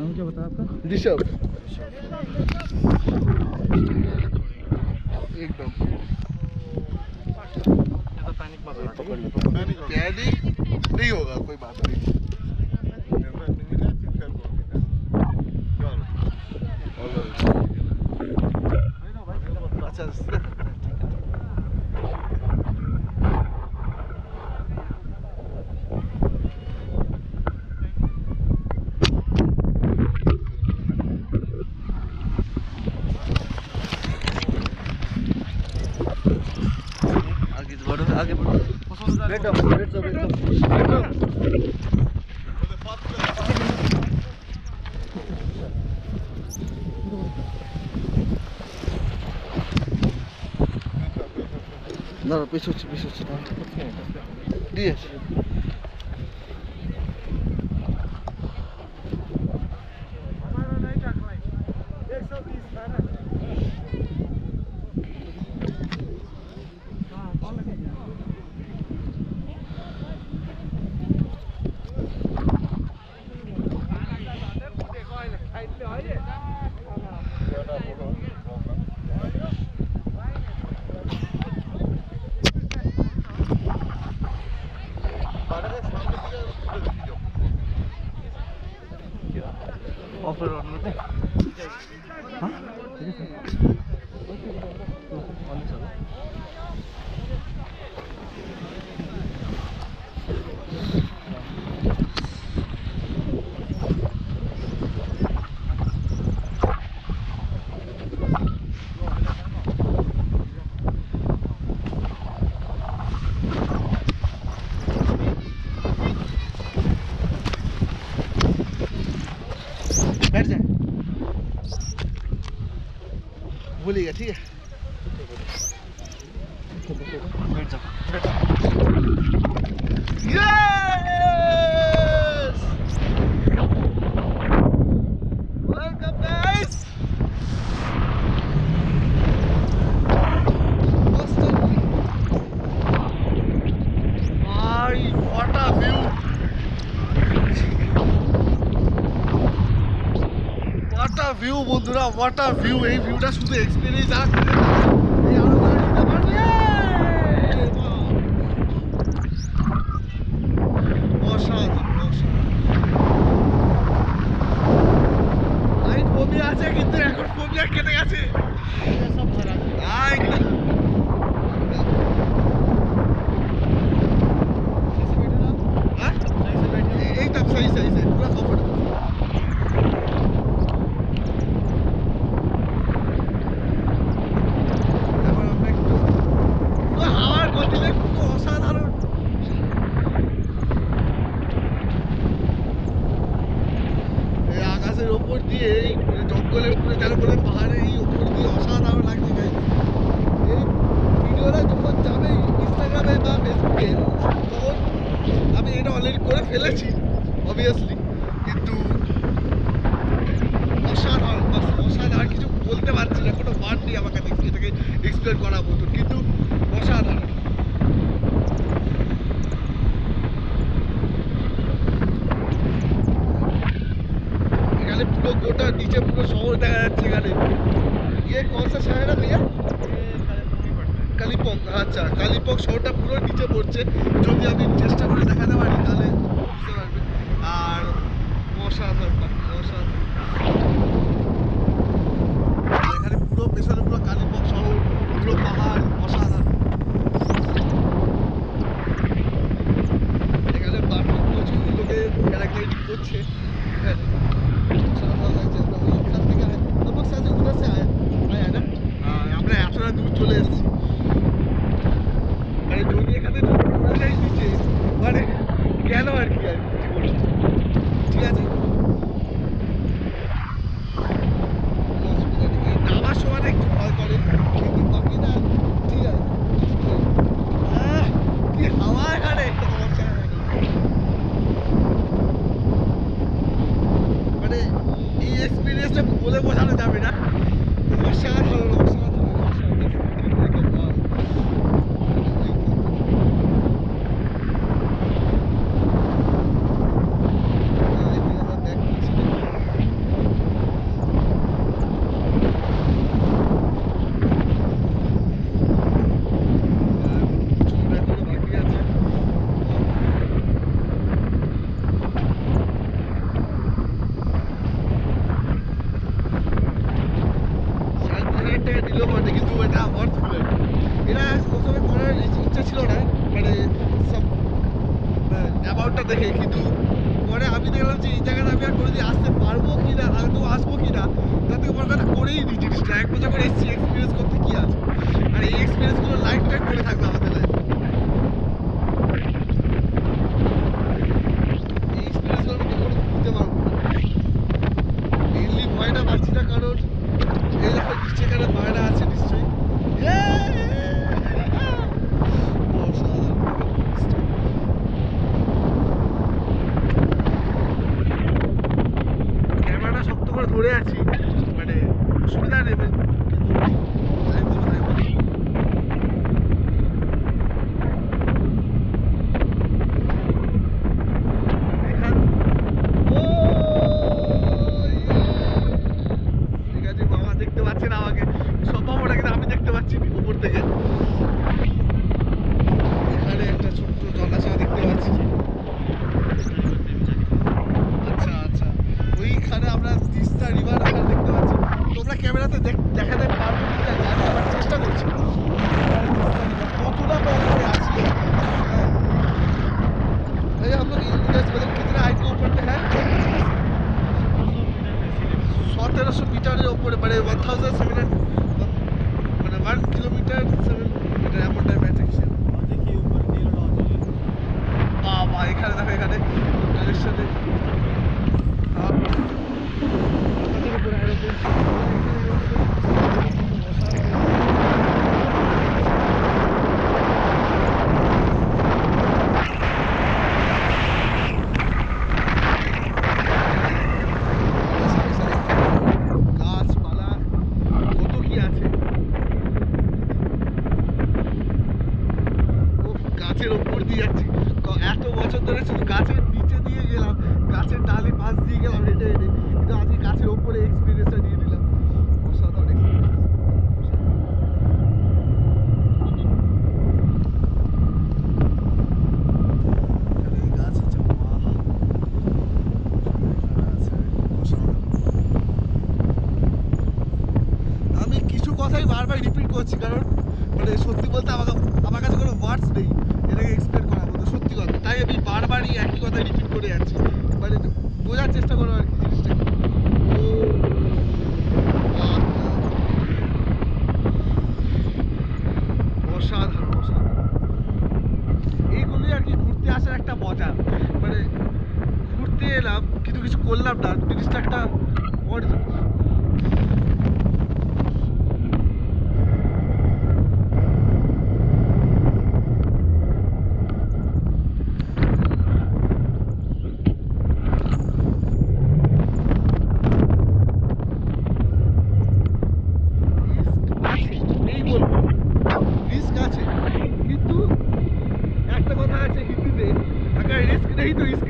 नाम क्या बताया आपका? ऋषभ। एकदम पैनिक मत होना, पैनिक नहीं होगा, कोई बात नहीं। अच्छा आगे बढ़ो। बैठो बैठो बैठो। না পিছু দিয়ে ऑफर ऑन हाँ ठीक है बैठ जाए भूलिएगा ठीक है बैठ जाओ यस वेलकम गाइस भाई what a view what a view বন্ধুরা व्हाट अ व्यू এই ভিউটা শুধু এক্সপেরিয়েন্স আর এই আরো গাড়িটা পারবে অসাধারণ লাইট কমে আছে কিন্তু এখন কমিয়া কেটে গেছে সব ভরা আই एकदम सही सही से पूरा कंफर्टेबल ওপর দিয়ে জঙ্গলের উপরে যার উপরে পাহাড়ে এই ওপর দিয়ে অসাধারণ লাগছে গাইস এই ভিডিওটা যখন যাবে ইনস্টাগ্রামে বা ফেসবুকে তখন আমি এটা অলরেডি করে ফেলেছি অবভিয়াসলি কিন্তু অসাধারণ অসাধারণ কিছু বলতে পারছি না কোনো ওয়ার্ড নেই আমার কাছে এটাকে এক্সপ্লেন করার মতো কিন্তু অসাধারণ পুরো গোটা নিচে পুরো শহর দেখা যাচ্ছে এখানে ये कौन सा शहर है भैया কালিম্পং আচ্ছা কালিম্পং শহরটা পুরো নিচে পড়ছে যদি আমি চেষ্টা করে দেখাতে পারি তাহলে বুঝতে পারবে আর অসাধারণ এখানে পুরো পেছনে পুরো কালিম্পং শহর পুরো পাহাড় অসাধারণ এখানে প্রচুর লোকে প্যারাগ্লাইডিং করছে আমরা এতটা দূর চলে এসেছি মানে যদি এখানে নিচে মানে গেল আর কি ঠিক আছে নামার সময় একটু ভয় করে কিন্তু বাকি না ঠিক আছে কি হাওয়া এখানে মানে এই এক্সপিরিয়েন্সটা বলে বোঝানো যাবে না অসাধারণ আমি দেখলাম যে এই জায়গাটা আমি আর কোনোদিন আসতে পারবো কিনা, হয়তো আসবো কিনা, তার থেকে বড় কথা করেই নি জিনিসটা। 1 বছর করে এসেছি, এক্সপিরিয়েন্স করতে কি আছে। আর এই এক্সপিরিয়েন্সগুলো লাইফ টাইম মনে থাকবে আমাদের লাইফে। এই এক্সপিরিয়েন্সগুলো আমি কখনো ভুলতে পারবো না। মেইনলি ভয়টা পাচ্ছি না কারণ এই দেখো নিশ্চয়ই এখানে বায়না আছে নিশ্চয়ই। অসাধারণ ক্যামেরাটা শক্ত করে ধরে আছি, মানে অসুবিধা নেই, কিন্তু তাই বলবো, তাই বলবো। এখান ও ঠিক আছে, বাবা দেখতে পাচ্ছে না আমাকে, সম্ভবটা কিন্তু আমি দেখতে পাচ্ছি উপর থেকে। এখানে একটা ছোট্ট জলাশয় দেখতে পাচ্ছি। আচ্ছা আচ্ছা, ওইখানে আমরা তিস্তা রিভার ওখানে দেখতে পাচ্ছি। তোমরা ক্যামেরাতে দেখাতে পারবো কি জানি না, আমি চেষ্টা করছি। কতটা বড় আছে, भैया हम लोग इधर मतलब कितना हाइट के ऊपर पे है? 1700 মিটারের উপরে, মানে 1700 মানে 1 কিলোমিটার 7 মিটার এমন টাইপ আছে। বাবা এখানে দেখো, এখানে ডাইরেকশনে গাছপালা কত কি আছে। গাছের ওপর দিয়ে যাচ্ছি, এত বছর ধরে শুধু গাছের নিচে দিয়ে গেলাম, গাছের ডালে পাশ দিয়ে গেলাম হেঁটে হেঁটে, কিন্তু আজকে গাছের ওপরে এক্সপিরিয়েন্সটা নিয়ে নিলাম। অসাধারণ এক্সপিরিয়েন্স। গাছ আছে, আমি কিছু কথাই বারবার রিপিট করছি কারণ মানে সত্যি বলতে আমার কাছে কোনো ওয়ার্ডস নেই এটাকে এক্সপ্লেন করার মতো, সত্যি কথা। তাই আমি বারবারই একই কথা রিপিট করে যাচ্ছি, মানে বোঝার চেষ্টা করো আর কি জিনিসটা। অসাধারণ অসাধারণ, এইগুলোই আর কি ঘুরতে আসার একটা মজা। মানে ঘুরতে এলাম কিন্তু কিছু করলাম না, জিনিসটা একটা মজা। রিস্ক আছে, কিন্তু একটা কথা আছে হিন্দিতে, আগার রিস্ক নেই তো ইস্ক